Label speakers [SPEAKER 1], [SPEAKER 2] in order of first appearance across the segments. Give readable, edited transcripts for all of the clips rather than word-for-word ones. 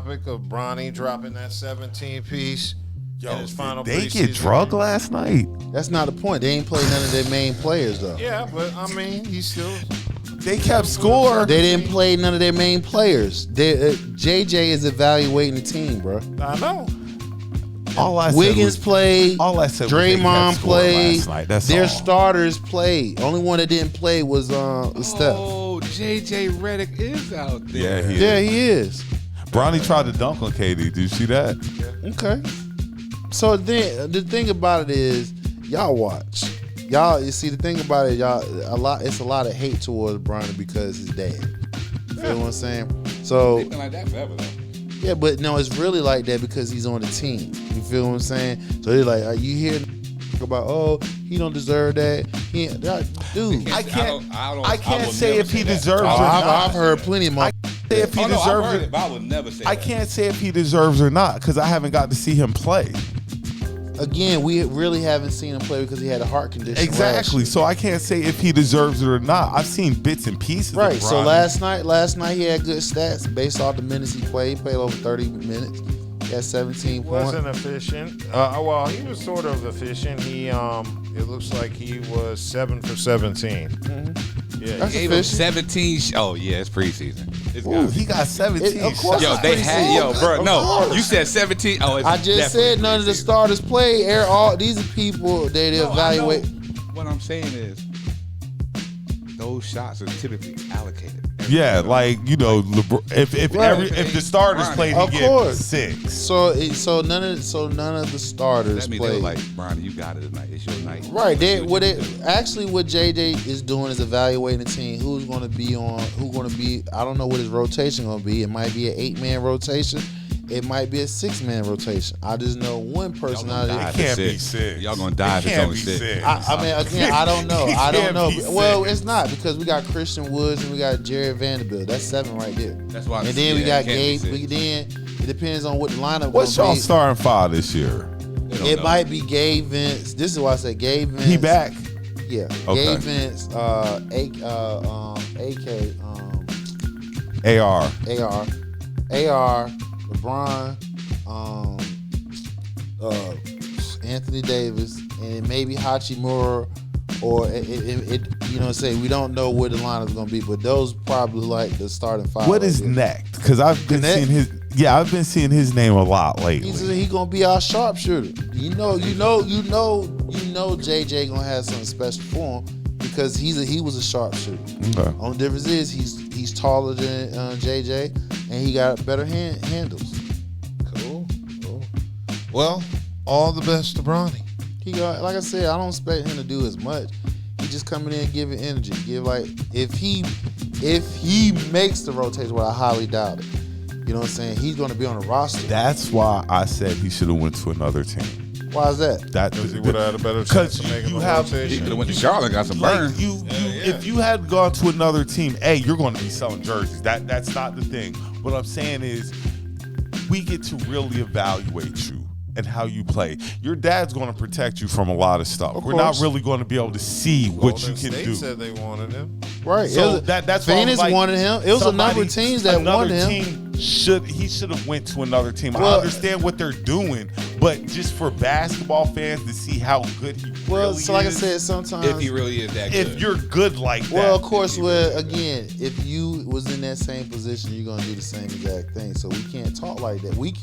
[SPEAKER 1] topic of Bronny dropping that 17 piece in his final
[SPEAKER 2] did they
[SPEAKER 1] preseason
[SPEAKER 2] get drugged
[SPEAKER 1] game.
[SPEAKER 2] last night?
[SPEAKER 3] That's not the point. They ain't played none of their main players though.
[SPEAKER 1] Yeah, but I mean, he's still.
[SPEAKER 2] They kept score.
[SPEAKER 3] They didn't play none of their main players. JJ is evaluating the team, bro.
[SPEAKER 1] I know.
[SPEAKER 2] All I said
[SPEAKER 3] Wiggins
[SPEAKER 2] was,
[SPEAKER 3] played.
[SPEAKER 2] all I said was they
[SPEAKER 3] Draymond
[SPEAKER 2] kept scoring
[SPEAKER 3] played.
[SPEAKER 2] last night. That's
[SPEAKER 3] Their
[SPEAKER 2] all.
[SPEAKER 3] starters played. Only one that didn't play was Steph.
[SPEAKER 4] Oh, JJ Redick is out there.
[SPEAKER 2] Yeah, he
[SPEAKER 3] Yeah,
[SPEAKER 2] is.
[SPEAKER 3] he is.
[SPEAKER 2] Bronny tried to dunk on KD. Did you see that?
[SPEAKER 3] Okay. So then the thing about it is, y'all watch. Y'all, you see, the thing about it, y'all, it's a lot of hate towards Bronny because his dad. You feel what I'm saying? So
[SPEAKER 4] They've been like that forever, though.
[SPEAKER 3] yeah, but no, it's really like that because he's on the team. You feel what I'm saying? So they're like, are you hear about, oh, he don't deserve that? Dude,
[SPEAKER 2] I can't
[SPEAKER 4] I
[SPEAKER 2] say if he deserves it or not.
[SPEAKER 3] I've heard plenty of my.
[SPEAKER 2] Say if he
[SPEAKER 4] I've
[SPEAKER 2] deserves
[SPEAKER 4] heard
[SPEAKER 2] it.
[SPEAKER 4] it, but I would never say
[SPEAKER 2] I
[SPEAKER 4] that.
[SPEAKER 2] can't say if he deserves or not because I haven't got to see him play.
[SPEAKER 3] Again, we really haven't seen him play because he had a heart condition.
[SPEAKER 2] Exactly. So I can't say if he deserves it or not. I've seen bits and pieces.
[SPEAKER 3] Right.
[SPEAKER 2] Of
[SPEAKER 3] So
[SPEAKER 2] Bronny.
[SPEAKER 3] last night he had good stats based off the minutes he played. He played over 30 minutes. He had 17 points.
[SPEAKER 1] Wasn't efficient. Well, he was sort of efficient. He it looks like he was 7 for 17. Yeah,
[SPEAKER 3] That's
[SPEAKER 4] He gave him
[SPEAKER 3] efficient.
[SPEAKER 4] 17. Oh, yeah, it's preseason. It's
[SPEAKER 2] Ooh,
[SPEAKER 4] gotta be.
[SPEAKER 2] he got 17
[SPEAKER 3] Of course.
[SPEAKER 2] shots.
[SPEAKER 4] Yo, they had, bro,
[SPEAKER 3] Of
[SPEAKER 4] no.
[SPEAKER 3] course.
[SPEAKER 4] You said 17. Oh, it's
[SPEAKER 3] I just said none of the starters played. All these are people they evaluate.
[SPEAKER 4] What I'm saying is, those shots are typically allocated.
[SPEAKER 2] Yeah, like if
[SPEAKER 3] Right.
[SPEAKER 2] if the starters
[SPEAKER 4] Bronny.
[SPEAKER 2] played,
[SPEAKER 3] Of
[SPEAKER 2] he get
[SPEAKER 3] course.
[SPEAKER 2] 6.
[SPEAKER 3] So none of the starters
[SPEAKER 4] That means they were
[SPEAKER 3] played.
[SPEAKER 4] like, Bronny, you got it tonight. It's your night.
[SPEAKER 3] Right. What
[SPEAKER 4] JJ
[SPEAKER 3] JJ is doing is evaluating the team. Who's going to be on? Who's going to be? I don't know what his rotation going to be. It might be an 8-man rotation. It might be a 6-man rotation. I just know one person out of
[SPEAKER 2] It can't be 6.
[SPEAKER 4] Y'all gonna die if it's
[SPEAKER 2] can't
[SPEAKER 4] only
[SPEAKER 2] be
[SPEAKER 4] 6.
[SPEAKER 3] I mean, again, I don't know. I don't
[SPEAKER 2] can't
[SPEAKER 3] know.
[SPEAKER 2] be
[SPEAKER 3] Well,
[SPEAKER 2] six.
[SPEAKER 3] it's not because we got Christian Woods and we got Jared Vanderbilt. That's 7 right there.
[SPEAKER 4] That's why.
[SPEAKER 3] And then we got
[SPEAKER 4] it can't be
[SPEAKER 3] Gabe.
[SPEAKER 4] 6.
[SPEAKER 3] Then it depends on what the lineup.
[SPEAKER 2] What's
[SPEAKER 3] gonna
[SPEAKER 2] y'all
[SPEAKER 3] be.
[SPEAKER 2] starting 5 this year?
[SPEAKER 4] They don't
[SPEAKER 3] It
[SPEAKER 4] know.
[SPEAKER 3] might be Gabe Vince. This is why I said Gabe Vince.
[SPEAKER 2] He back.
[SPEAKER 3] Yeah.
[SPEAKER 2] Okay.
[SPEAKER 3] Gabe Vince. AK.
[SPEAKER 2] AR.
[SPEAKER 3] AR. LeBron. Anthony Davis, and maybe Hachimura, or it you know what I'm saying? We don't know where the lineup is gonna be, but those probably like the starting 5.
[SPEAKER 2] What is next? Because I've been
[SPEAKER 3] Connect?
[SPEAKER 2] seeing his. Yeah, I've been seeing his name a lot lately.
[SPEAKER 3] He gonna be our sharpshooter. You know, JJ gonna have something special for him because he was a sharpshooter.
[SPEAKER 2] Okay.
[SPEAKER 3] Only difference is he's taller than JJ and he got better handles.
[SPEAKER 1] Cool. Well, all the best to Bronny.
[SPEAKER 3] He got, like I said, I don't expect him to do as much. He just coming in and giving energy. If he makes the rotation, what I highly doubt it. You know what I'm saying? He's gonna be on the roster.
[SPEAKER 2] That's why I said he should have went to another team.
[SPEAKER 3] Why is that?
[SPEAKER 1] Because he would have had a better chance of making
[SPEAKER 2] you
[SPEAKER 1] the
[SPEAKER 2] have-
[SPEAKER 4] He
[SPEAKER 1] rotation.
[SPEAKER 4] could have went to Charlotte, got some burn.
[SPEAKER 2] Like if you had gone to another team, you're going to be selling jerseys. That's not the thing. What I'm saying is, we get to really evaluate you and how you play. Your dad's going to protect you from a lot of stuff. We're not
[SPEAKER 3] course.
[SPEAKER 2] really going to be able to see what you
[SPEAKER 1] Golden
[SPEAKER 2] can
[SPEAKER 1] State
[SPEAKER 2] do.
[SPEAKER 1] said they wanted him.
[SPEAKER 3] Right.
[SPEAKER 2] So that's why I was
[SPEAKER 3] Phoenix
[SPEAKER 2] like,
[SPEAKER 3] wanted him. It was a number of teams that
[SPEAKER 2] another
[SPEAKER 3] wanted him.
[SPEAKER 2] team he should have went to another team. I
[SPEAKER 3] Well-
[SPEAKER 2] understand what they're doing, but just for basketball fans to see how good he
[SPEAKER 3] Well,
[SPEAKER 2] really
[SPEAKER 3] so like
[SPEAKER 2] is.
[SPEAKER 3] I said, sometimes
[SPEAKER 4] If he really is that good.
[SPEAKER 2] If you're good like that.
[SPEAKER 3] well, of course, again, if you was in that same position, you're gonna do the same exact thing. So we can't talk like that. We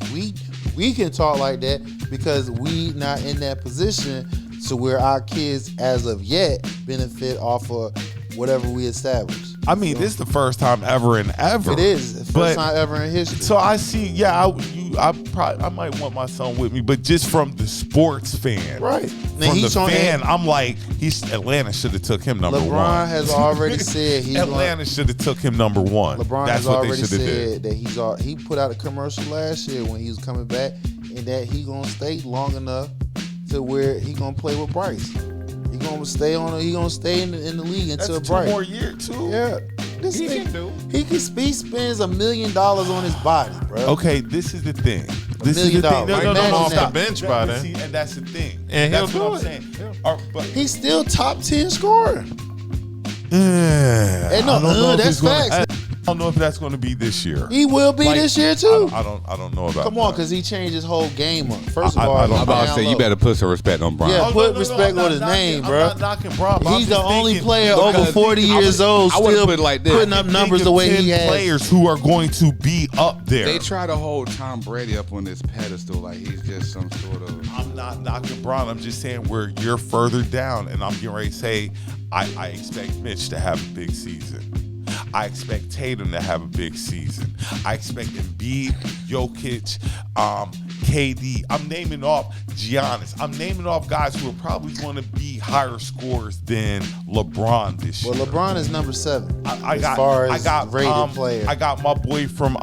[SPEAKER 3] can talk like that because we not in that position to where our kids, as of yet, benefit off of whatever we establish.
[SPEAKER 2] I mean, this is the first time ever and ever.
[SPEAKER 3] It is the first time ever in history.
[SPEAKER 2] So I see. Yeah, I might want my son with me, but just from the sports fan,
[SPEAKER 3] Right. Now,
[SPEAKER 2] From
[SPEAKER 3] he's
[SPEAKER 2] the
[SPEAKER 3] on
[SPEAKER 2] fan,
[SPEAKER 3] that-
[SPEAKER 2] I'm like, Atlanta should have took him number
[SPEAKER 3] LeBron
[SPEAKER 2] one.
[SPEAKER 3] has already said he's
[SPEAKER 2] Atlanta should have took him number one.
[SPEAKER 3] LeBron
[SPEAKER 2] That's
[SPEAKER 3] has
[SPEAKER 2] what they
[SPEAKER 3] already
[SPEAKER 2] should have did.
[SPEAKER 3] said that he put out a commercial last year when he was coming back, and that he gonna stay long enough to where he gonna play with Bryce. He gonna stay in the league until
[SPEAKER 2] That's
[SPEAKER 3] Bryce.
[SPEAKER 2] 2 more years too.
[SPEAKER 3] Yeah, this
[SPEAKER 1] He
[SPEAKER 3] thing,
[SPEAKER 1] can do.
[SPEAKER 3] he spends $1 million on his body, bro.
[SPEAKER 2] Okay, this is the thing. This is
[SPEAKER 3] $1
[SPEAKER 2] the
[SPEAKER 3] million.
[SPEAKER 2] thing.
[SPEAKER 3] Right
[SPEAKER 2] No,
[SPEAKER 3] now,
[SPEAKER 2] no,
[SPEAKER 3] he's
[SPEAKER 2] stop.
[SPEAKER 3] off the
[SPEAKER 1] bench by then.
[SPEAKER 2] See, and that's the thing.
[SPEAKER 1] And he'll
[SPEAKER 2] that's what
[SPEAKER 1] do
[SPEAKER 2] I'm
[SPEAKER 1] it.
[SPEAKER 2] saying.
[SPEAKER 1] Yeah.
[SPEAKER 2] But
[SPEAKER 3] He's still top 10 scorer.
[SPEAKER 2] I
[SPEAKER 3] Hey, no,
[SPEAKER 2] don't know if
[SPEAKER 3] that's
[SPEAKER 2] he's gonna-
[SPEAKER 3] facts.
[SPEAKER 2] I don't know if that's going to be this year.
[SPEAKER 3] He will be this year too.
[SPEAKER 2] I don't know about.
[SPEAKER 3] Come on,
[SPEAKER 2] that.
[SPEAKER 3] because he changed his whole game up. First
[SPEAKER 2] I
[SPEAKER 3] of all,
[SPEAKER 2] don't-
[SPEAKER 4] I'm about to say you better put some respect on Bron.
[SPEAKER 3] Yeah,
[SPEAKER 2] Oh,
[SPEAKER 3] put
[SPEAKER 2] no,
[SPEAKER 3] respect
[SPEAKER 2] I'm
[SPEAKER 3] on his
[SPEAKER 2] not
[SPEAKER 3] name,
[SPEAKER 2] knocking-
[SPEAKER 3] bro.
[SPEAKER 2] I'm not knocking Bron.
[SPEAKER 3] He's the only player over
[SPEAKER 2] because
[SPEAKER 3] 40 years old
[SPEAKER 4] I would've
[SPEAKER 3] still
[SPEAKER 4] put it like this.
[SPEAKER 3] putting up
[SPEAKER 2] Think
[SPEAKER 3] numbers
[SPEAKER 2] of
[SPEAKER 3] the way
[SPEAKER 2] 10
[SPEAKER 3] he has.
[SPEAKER 2] players who are going to be up there.
[SPEAKER 4] They try to hold Tom Brady up on this pedestal like he's just some sort of.
[SPEAKER 2] I'm not knocking Bron. I'm just saying where you're further down, and I'm getting ready to say I expect Mitch to have a big season. I expect Tatum to have a big season. I expect Embiid, Jokic, KD. I'm naming off Giannis. I'm naming off guys who are probably going to be higher scorers than LeBron this year.
[SPEAKER 3] Well, LeBron is number 7
[SPEAKER 2] I
[SPEAKER 3] as
[SPEAKER 2] got,
[SPEAKER 3] far as
[SPEAKER 2] I got,
[SPEAKER 3] rated player.
[SPEAKER 2] I got my boy from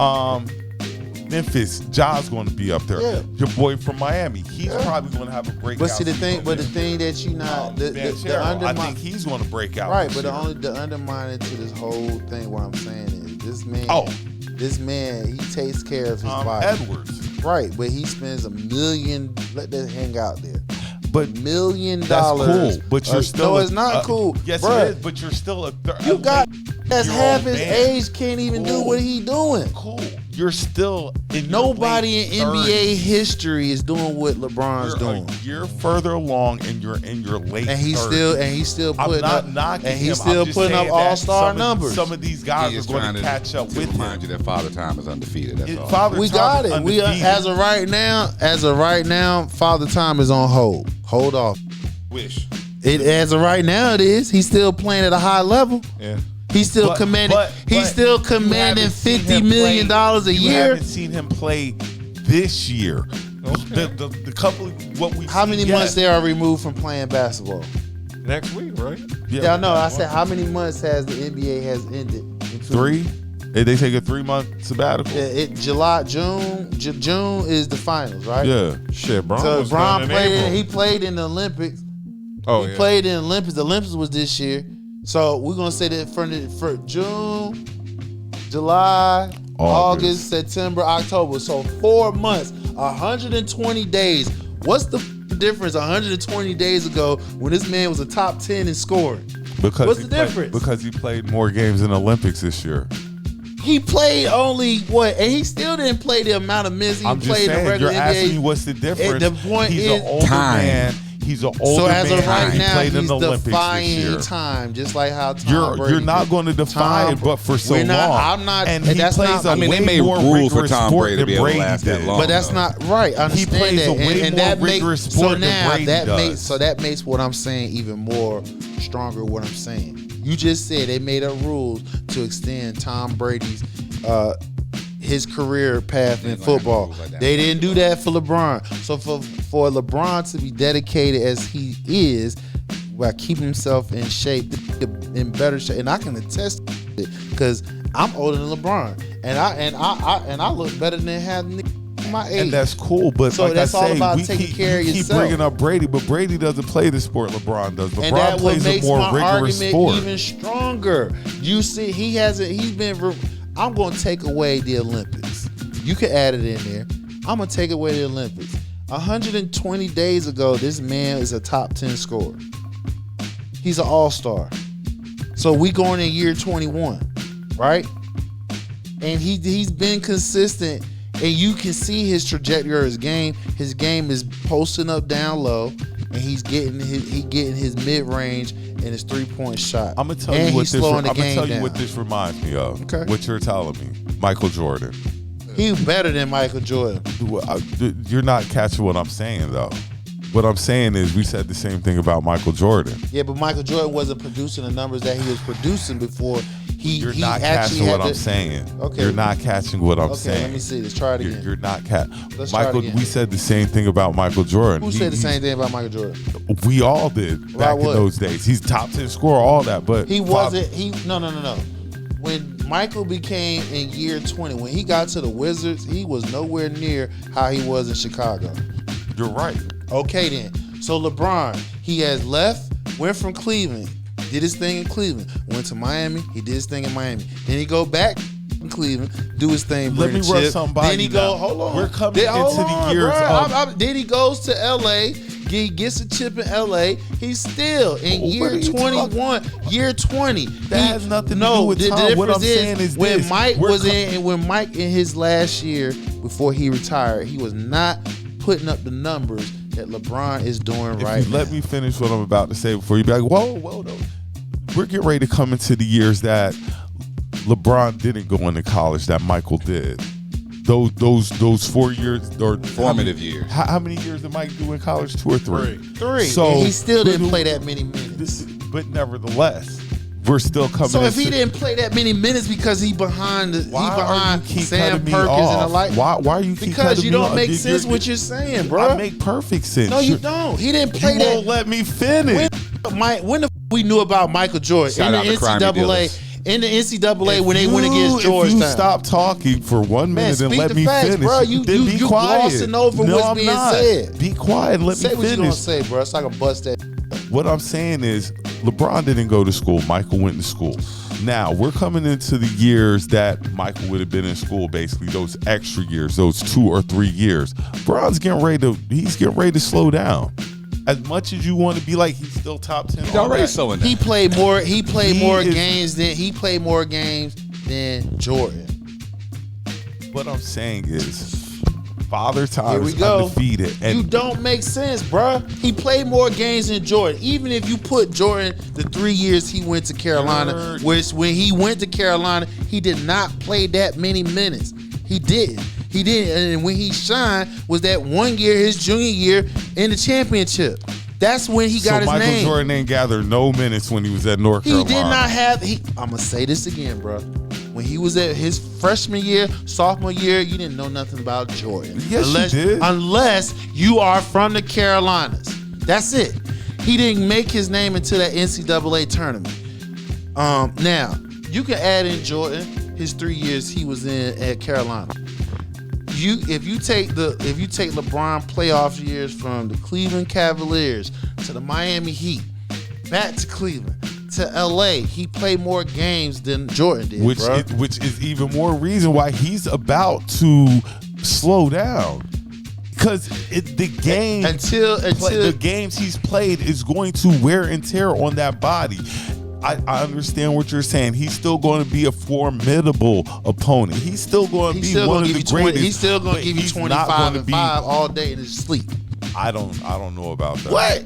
[SPEAKER 2] Memphis. Ja's going to be up there.
[SPEAKER 3] Yeah.
[SPEAKER 2] Your boy from Miami. He's probably going to have a breakout.
[SPEAKER 3] But see the thing,
[SPEAKER 2] season.
[SPEAKER 3] the thing that you not the
[SPEAKER 2] Banchero, I
[SPEAKER 3] undermine.
[SPEAKER 2] think he's going to break out.
[SPEAKER 3] Right,
[SPEAKER 2] this
[SPEAKER 3] but
[SPEAKER 2] year.
[SPEAKER 3] the undermining to this whole thing, what I'm saying is this man.
[SPEAKER 2] Oh.
[SPEAKER 3] This man, he takes care of his body.
[SPEAKER 2] Edwards.
[SPEAKER 3] Right, but he spends $1 million. Let that hang out there.
[SPEAKER 2] But
[SPEAKER 3] $1 million.
[SPEAKER 2] that's cool. But you're still.
[SPEAKER 3] No, it's not cool.
[SPEAKER 2] Yes,
[SPEAKER 3] Bruh,
[SPEAKER 2] it is. But you're still a.
[SPEAKER 3] You got that's half his
[SPEAKER 2] man.
[SPEAKER 3] age can't even do what he doing.
[SPEAKER 2] Cool. You're still in. your
[SPEAKER 3] Nobody
[SPEAKER 2] late
[SPEAKER 3] in NBA
[SPEAKER 2] 30s.
[SPEAKER 3] history is doing what LeBron's
[SPEAKER 2] You're
[SPEAKER 3] doing.
[SPEAKER 2] a year further along, and you're in your late.
[SPEAKER 3] And he's
[SPEAKER 2] 30s.
[SPEAKER 3] still
[SPEAKER 2] I'm
[SPEAKER 3] putting
[SPEAKER 2] not
[SPEAKER 3] up
[SPEAKER 2] knocking
[SPEAKER 3] and
[SPEAKER 2] him.
[SPEAKER 3] he's still
[SPEAKER 2] I'm just
[SPEAKER 3] putting up
[SPEAKER 2] saying that
[SPEAKER 3] all-star numbers.
[SPEAKER 2] Some of these guys
[SPEAKER 4] He is
[SPEAKER 2] are going
[SPEAKER 4] trying
[SPEAKER 2] to catch up with
[SPEAKER 4] remind
[SPEAKER 2] him.
[SPEAKER 4] you that Father Time is undefeated. That's all.
[SPEAKER 2] Father
[SPEAKER 3] We
[SPEAKER 2] Time
[SPEAKER 3] got
[SPEAKER 2] is
[SPEAKER 3] it. We are,
[SPEAKER 2] undefeated.
[SPEAKER 3] as of right now, Father Time is on hold. Hold off.
[SPEAKER 1] Wish.
[SPEAKER 3] It as of right now it is. He's still playing at a high level.
[SPEAKER 1] Yeah.
[SPEAKER 3] He's still
[SPEAKER 2] But-
[SPEAKER 3] commanding.
[SPEAKER 2] but
[SPEAKER 3] he's still
[SPEAKER 2] you
[SPEAKER 3] commanding
[SPEAKER 2] haven't seen
[SPEAKER 3] $50
[SPEAKER 2] him
[SPEAKER 3] million
[SPEAKER 2] play-
[SPEAKER 3] a
[SPEAKER 2] You
[SPEAKER 3] year.
[SPEAKER 2] haven't seen him play this year.
[SPEAKER 1] Okay.
[SPEAKER 2] The couple of what we
[SPEAKER 3] How many
[SPEAKER 2] seen,
[SPEAKER 3] months
[SPEAKER 2] yes.
[SPEAKER 3] they are removed from playing basketball?
[SPEAKER 1] Next week, right?
[SPEAKER 3] Yeah, no. I said how many months has the NBA has ended? In
[SPEAKER 2] 3. They take a 3-month sabbatical.
[SPEAKER 3] July, June. June is the finals, right?
[SPEAKER 2] Yeah.
[SPEAKER 1] Shit, Bron
[SPEAKER 3] So
[SPEAKER 1] was
[SPEAKER 3] Bron
[SPEAKER 1] done in
[SPEAKER 3] played.
[SPEAKER 1] April.
[SPEAKER 3] He played in the Olympics.
[SPEAKER 1] Oh,
[SPEAKER 3] He
[SPEAKER 1] yeah.
[SPEAKER 3] played in the Olympics. The Olympics was this year. So we're gonna say that for June, July, August, September, October. So 4 months, 120 days. What's the difference 120 days ago when this man was a top 10 in scoring?
[SPEAKER 2] Because
[SPEAKER 3] What's
[SPEAKER 2] he
[SPEAKER 3] the
[SPEAKER 2] played-
[SPEAKER 3] difference?
[SPEAKER 2] Because he played more games in the Olympics this year.
[SPEAKER 3] He played only what? And he still didn't play the amount of minutes he
[SPEAKER 2] I'm just
[SPEAKER 3] played in the
[SPEAKER 2] saying, you're
[SPEAKER 3] regular
[SPEAKER 2] asking me
[SPEAKER 3] NBA.
[SPEAKER 2] what's the difference.
[SPEAKER 3] the point
[SPEAKER 2] He's
[SPEAKER 3] is
[SPEAKER 2] an older
[SPEAKER 4] time.
[SPEAKER 2] man. He's an older
[SPEAKER 3] So as
[SPEAKER 2] man.
[SPEAKER 3] of right
[SPEAKER 2] He
[SPEAKER 3] now,
[SPEAKER 2] played in
[SPEAKER 3] he's
[SPEAKER 2] the Olympics this
[SPEAKER 3] defying
[SPEAKER 2] year.
[SPEAKER 3] time, just like how Tom Brady
[SPEAKER 2] You're not
[SPEAKER 3] did.
[SPEAKER 2] going to defy
[SPEAKER 3] Tom-
[SPEAKER 2] it, but for so
[SPEAKER 3] we're not-
[SPEAKER 2] long.
[SPEAKER 3] I'm not-
[SPEAKER 2] And he
[SPEAKER 3] that's
[SPEAKER 2] plays
[SPEAKER 3] not-
[SPEAKER 2] a
[SPEAKER 3] I
[SPEAKER 4] mean, they
[SPEAKER 2] way
[SPEAKER 4] made
[SPEAKER 2] more
[SPEAKER 4] rules for
[SPEAKER 2] rigorous
[SPEAKER 4] Tom
[SPEAKER 2] sport
[SPEAKER 4] Brady to
[SPEAKER 2] than
[SPEAKER 4] be able to
[SPEAKER 2] Brady
[SPEAKER 4] last that
[SPEAKER 2] did.
[SPEAKER 4] long.
[SPEAKER 3] But that's not right. I
[SPEAKER 2] He
[SPEAKER 3] understand
[SPEAKER 2] plays
[SPEAKER 3] that.
[SPEAKER 2] a way
[SPEAKER 3] and
[SPEAKER 2] more
[SPEAKER 3] that
[SPEAKER 2] rigorous
[SPEAKER 3] makes,
[SPEAKER 2] sport
[SPEAKER 3] so
[SPEAKER 2] than
[SPEAKER 3] now
[SPEAKER 2] Brady
[SPEAKER 3] that
[SPEAKER 2] does.
[SPEAKER 3] makes what I'm saying even more stronger. What I'm saying. You just said they made up rules to extend Tom Brady's his career path in
[SPEAKER 4] They don't have
[SPEAKER 3] football.
[SPEAKER 4] rules like that.
[SPEAKER 3] They didn't do that for LeBron. So for LeBron to be dedicated as he is, while keeping himself in shape, in better shape, and I can attest to it because I'm older than LeBron, and I look better than having my age.
[SPEAKER 2] And that's cool, but
[SPEAKER 3] So
[SPEAKER 2] like
[SPEAKER 3] that's
[SPEAKER 2] I
[SPEAKER 3] all
[SPEAKER 2] say,
[SPEAKER 3] about
[SPEAKER 2] we
[SPEAKER 3] taking
[SPEAKER 2] keep,
[SPEAKER 3] care of
[SPEAKER 2] you keep
[SPEAKER 3] yourself.
[SPEAKER 2] bringing up Brady, but Brady doesn't play the sport LeBron does.
[SPEAKER 3] And
[SPEAKER 2] LeBron
[SPEAKER 3] that what
[SPEAKER 2] plays a
[SPEAKER 3] makes
[SPEAKER 2] more
[SPEAKER 3] my
[SPEAKER 2] rigorous
[SPEAKER 3] argument
[SPEAKER 2] sport.
[SPEAKER 3] even stronger. You see, he's been. I'm going to take away the Olympics. You can add it in there. I'm going to take away the Olympics. 120 days ago, this man is a top 10 scorer. He's an all-star. So we going in year 21, right? And he's been consistent, and you can see his trajectory of his game. His game is posting up down low, and he's getting his mid-range and his three-point shot.
[SPEAKER 2] I'm gonna tell
[SPEAKER 3] and
[SPEAKER 2] you what
[SPEAKER 3] he's
[SPEAKER 2] this.
[SPEAKER 3] slowing the
[SPEAKER 2] I'm gonna
[SPEAKER 3] game
[SPEAKER 2] tell you
[SPEAKER 3] down.
[SPEAKER 2] what this reminds me of.
[SPEAKER 3] Okay.
[SPEAKER 2] What you're telling me, Michael Jordan.
[SPEAKER 3] He's better than Michael Jordan.
[SPEAKER 2] You're not catching what I'm saying though. What I'm saying is we said the same thing about Michael Jordan.
[SPEAKER 3] Yeah, but Michael Jordan wasn't producing the numbers that he was producing before.
[SPEAKER 2] You're
[SPEAKER 3] he
[SPEAKER 2] not
[SPEAKER 3] actually
[SPEAKER 2] catching
[SPEAKER 3] had
[SPEAKER 2] what I'm
[SPEAKER 3] to-
[SPEAKER 2] saying.
[SPEAKER 3] Okay.
[SPEAKER 2] You're not catching what I'm
[SPEAKER 3] Okay,
[SPEAKER 2] saying.
[SPEAKER 3] let me see. Let's try it again.
[SPEAKER 2] You're not
[SPEAKER 3] Let's try it
[SPEAKER 2] Michael.
[SPEAKER 3] again.
[SPEAKER 2] We said the same thing about Michael Jordan.
[SPEAKER 3] Who said the same thing about Michael Jordan?
[SPEAKER 2] We all did back in
[SPEAKER 3] what?
[SPEAKER 2] those days. He's top 10 scorer, all that, but
[SPEAKER 3] He wasn't. No. When Michael became in year 20, when he got to the Wizards, he was nowhere near how he was in Chicago.
[SPEAKER 2] You're right.
[SPEAKER 3] Okay then. So LeBron, he has left, went from Cleveland, did his thing in Cleveland, went to Miami, he did his thing in Miami. Then he go back in Cleveland, do his thing,
[SPEAKER 2] Let
[SPEAKER 3] bring
[SPEAKER 2] me
[SPEAKER 3] the
[SPEAKER 2] run
[SPEAKER 3] chip.
[SPEAKER 2] something by
[SPEAKER 3] Then he
[SPEAKER 2] you
[SPEAKER 3] go,
[SPEAKER 2] now.
[SPEAKER 3] hold on.
[SPEAKER 2] We're coming
[SPEAKER 3] Then, hold
[SPEAKER 2] into the
[SPEAKER 3] on,
[SPEAKER 2] years
[SPEAKER 3] bruh.
[SPEAKER 2] of-
[SPEAKER 3] Then he goes to LA, He gets a chip in LA. He's still in
[SPEAKER 2] What
[SPEAKER 3] year
[SPEAKER 2] are you
[SPEAKER 3] 21, year 20.
[SPEAKER 2] That has nothing to do with Tom. What I'm saying is
[SPEAKER 3] when
[SPEAKER 2] this.
[SPEAKER 3] Mike when Mike in his last year before he retired, he was not putting up the numbers that LeBron is doing right now.
[SPEAKER 2] Let me finish what I'm about to say before you be like, whoa, no. We're getting ready to come into the years that LeBron didn't go into college, that Michael did. Those 4 years or
[SPEAKER 4] Formative years.
[SPEAKER 2] How many years did Mike do in college? 2 or 3?
[SPEAKER 3] 3.
[SPEAKER 2] So
[SPEAKER 3] and he still didn't play that many minutes.
[SPEAKER 2] But nevertheless, we're still coming.
[SPEAKER 3] So if he didn't play that many minutes because he behind Sam Perkins and the like.
[SPEAKER 2] Why are you keep
[SPEAKER 3] because you
[SPEAKER 2] me
[SPEAKER 3] don't
[SPEAKER 2] off?
[SPEAKER 3] make sense what you're saying, bro.
[SPEAKER 2] I make perfect sense.
[SPEAKER 3] No, you don't. He didn't play
[SPEAKER 2] you
[SPEAKER 3] that.
[SPEAKER 2] won't let me finish.
[SPEAKER 3] When the we knew about Michael Jordan
[SPEAKER 4] Shout out to Crime
[SPEAKER 3] NCAA. In the NCAA when they went against
[SPEAKER 2] If
[SPEAKER 3] Georgetown.
[SPEAKER 2] you stop talking for 1 minute and let me
[SPEAKER 3] facts,
[SPEAKER 2] finish,
[SPEAKER 3] bro. You
[SPEAKER 2] then be quiet.
[SPEAKER 3] glossing over
[SPEAKER 2] no,
[SPEAKER 3] what's
[SPEAKER 2] I'm
[SPEAKER 3] being
[SPEAKER 2] not.
[SPEAKER 3] said.
[SPEAKER 2] Be quiet and let
[SPEAKER 3] Say
[SPEAKER 2] me
[SPEAKER 3] what you gonna
[SPEAKER 2] finish.
[SPEAKER 3] say, bro. So I can bust that.
[SPEAKER 2] What I'm saying is LeBron didn't go to school. Michael went to school. Now, we're coming into the years that Michael would have been in school, basically, those extra years, those 2 or 3 years. LeBron's getting ready to slow down. As much as you want to be like he's still top 10.
[SPEAKER 4] He's already slowing down.
[SPEAKER 3] He played more games than Jordan.
[SPEAKER 2] What I'm saying is Father Time
[SPEAKER 3] Here we
[SPEAKER 2] is
[SPEAKER 3] go.
[SPEAKER 2] undefeated. And
[SPEAKER 3] You don't make sense, bruh. He played more games than Jordan. Even if you put Jordan the 3 years he went to Carolina, which when he went to Carolina, he did not play that many minutes. He didn't. And when he shined was that 1 year, his junior year in the championship. That's when he got his
[SPEAKER 2] Michael
[SPEAKER 3] name.
[SPEAKER 2] Jordan didn't gather no minutes when he was at North
[SPEAKER 3] He
[SPEAKER 2] Carolina.
[SPEAKER 3] did not have. I'm gonna say this again, bro. When he was at his freshman year, sophomore year, you didn't know nothing about Jordan.
[SPEAKER 2] Yes, you did.
[SPEAKER 3] Unless you are from the Carolinas. That's it. He didn't make his name until that NCAA tournament. Now you can add in Jordan his 3 years he was in at Carolina. If you take LeBron playoff years from the Cleveland Cavaliers to the Miami Heat, back to Cleveland to LA, he played more games than Jordan did,
[SPEAKER 2] which is even more reason why he's about to slow down. Because the games he's played is going to wear and tear on that body. I understand what you're saying. He's still going to be a formidable opponent. He's still going to be one of the greatest.
[SPEAKER 3] He's still going to give you 25 and 5 all day in his sleep.
[SPEAKER 2] I don't know about that.
[SPEAKER 3] What?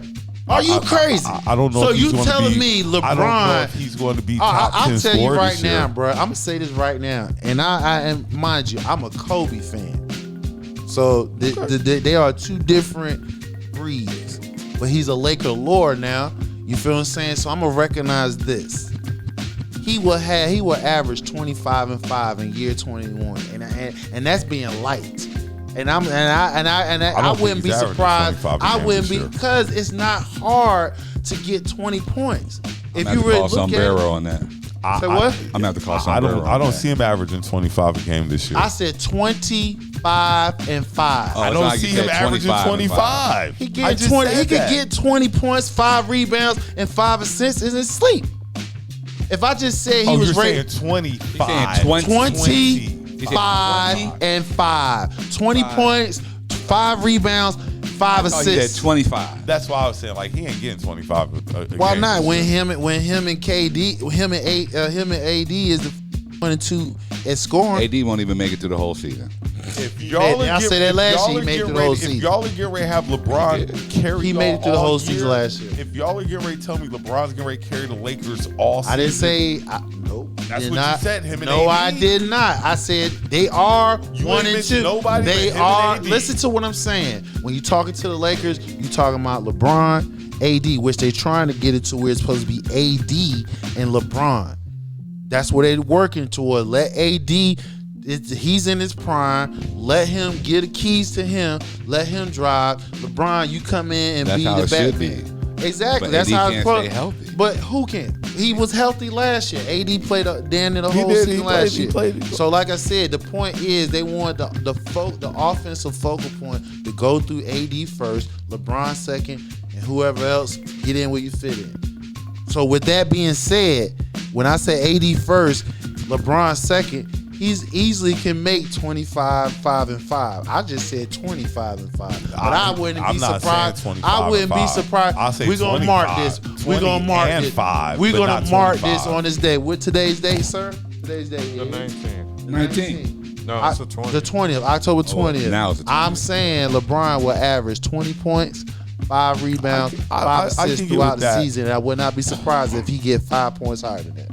[SPEAKER 3] Are you crazy?
[SPEAKER 2] I don't know.
[SPEAKER 3] So
[SPEAKER 2] if he's
[SPEAKER 3] you
[SPEAKER 2] gonna
[SPEAKER 3] telling
[SPEAKER 2] be,
[SPEAKER 3] me LeBron?
[SPEAKER 2] I don't know if he's going to be top 10
[SPEAKER 3] I'll tell you
[SPEAKER 2] scorer
[SPEAKER 3] right
[SPEAKER 2] this
[SPEAKER 3] now,
[SPEAKER 2] year.
[SPEAKER 3] bro. I'm gonna say this right now, and I am, mind you, I'm a Kobe fan. So they are two different breeds. But he's a Laker lord now. You feel what I'm saying? So I'm gonna recognize this. He will average 25 and 5 in year 21, and that's being light. And I wouldn't be surprised. I wouldn't be, because it's not hard to get 20 points. If you really look at it,
[SPEAKER 4] on that.
[SPEAKER 3] Say what?
[SPEAKER 4] I'm gonna have to call sombrero.
[SPEAKER 2] I don't see him averaging 25 a game this year.
[SPEAKER 3] I said 25 and 5.
[SPEAKER 2] I don't see him averaging 25.
[SPEAKER 3] He get 20. He could get 20 points, 5 rebounds, and 5 assists in his sleep. If I just said he was rated
[SPEAKER 2] 25,
[SPEAKER 3] 25 and 5, 20 points, 5 rebounds, 5 assists.
[SPEAKER 4] 25.
[SPEAKER 2] That's why I was saying, like, he ain't getting 25.
[SPEAKER 3] Why not? When him and KD, him and AD is the 1 and 2 at scoring.
[SPEAKER 4] AD won't even make it through the whole season.
[SPEAKER 2] If y'all
[SPEAKER 3] I said that last year, he made it through the whole season.
[SPEAKER 2] If y'all are getting ready to have LeBron carry,
[SPEAKER 3] he made it through the whole season last year.
[SPEAKER 2] If y'all are getting ready to tell me LeBron's getting ready to carry the Lakers all season,
[SPEAKER 3] I didn't say nope.
[SPEAKER 2] That's
[SPEAKER 3] did
[SPEAKER 2] what
[SPEAKER 3] not.
[SPEAKER 2] you said. Him and
[SPEAKER 3] no,
[SPEAKER 2] AD.
[SPEAKER 3] I did not. I said they are
[SPEAKER 2] You
[SPEAKER 3] 1
[SPEAKER 2] ain't
[SPEAKER 3] and
[SPEAKER 2] mentioned
[SPEAKER 3] 2.
[SPEAKER 2] nobody
[SPEAKER 3] They
[SPEAKER 2] but him
[SPEAKER 3] are.
[SPEAKER 2] and AD.
[SPEAKER 3] Listen to what I'm saying. When you talking to the Lakers, you talking about LeBron, AD, which they trying to get it to where it's supposed to be AD and LeBron. That's what they're working toward. Let AD. He's in his prime. Let him get the keys to him. Let him drive. LeBron, you come in and
[SPEAKER 4] That's
[SPEAKER 3] be
[SPEAKER 4] how
[SPEAKER 3] the
[SPEAKER 4] it should
[SPEAKER 3] back.
[SPEAKER 4] be.
[SPEAKER 3] Exactly.
[SPEAKER 4] But
[SPEAKER 3] That's
[SPEAKER 4] AD
[SPEAKER 3] how
[SPEAKER 4] can't
[SPEAKER 3] it's
[SPEAKER 4] stay healthy.
[SPEAKER 3] But who can? He was healthy last year. AD played damn near the whole
[SPEAKER 2] did.
[SPEAKER 3] season
[SPEAKER 2] He
[SPEAKER 3] last
[SPEAKER 2] played.
[SPEAKER 3] year. So like I said, the point is they wanted the offensive focal point to go through AD first, LeBron second, and whoever else get in where you fit in. So with that being said, when I say AD first, LeBron second, he's easily can make 25, 5 and 5. I just said 25 and 5, but I wouldn't be surprised. I wouldn't be surprised.
[SPEAKER 2] I'll say
[SPEAKER 3] we're gonna mark this. We're gonna mark this.
[SPEAKER 2] 5.
[SPEAKER 3] We're gonna mark this on this day. What today's date, sir? Today's date
[SPEAKER 1] The
[SPEAKER 3] is
[SPEAKER 1] 19th.
[SPEAKER 4] 19.
[SPEAKER 1] No, it's the 20th.
[SPEAKER 3] the 20th, October 20th.
[SPEAKER 4] now it's the 20th.
[SPEAKER 3] I'm saying LeBron will average 20 points, 5 rebounds,
[SPEAKER 2] I
[SPEAKER 3] 5
[SPEAKER 2] can
[SPEAKER 3] assists
[SPEAKER 2] get
[SPEAKER 3] throughout
[SPEAKER 2] with
[SPEAKER 3] the
[SPEAKER 2] that.
[SPEAKER 3] season. And I would not be surprised if he get 5 points higher than that.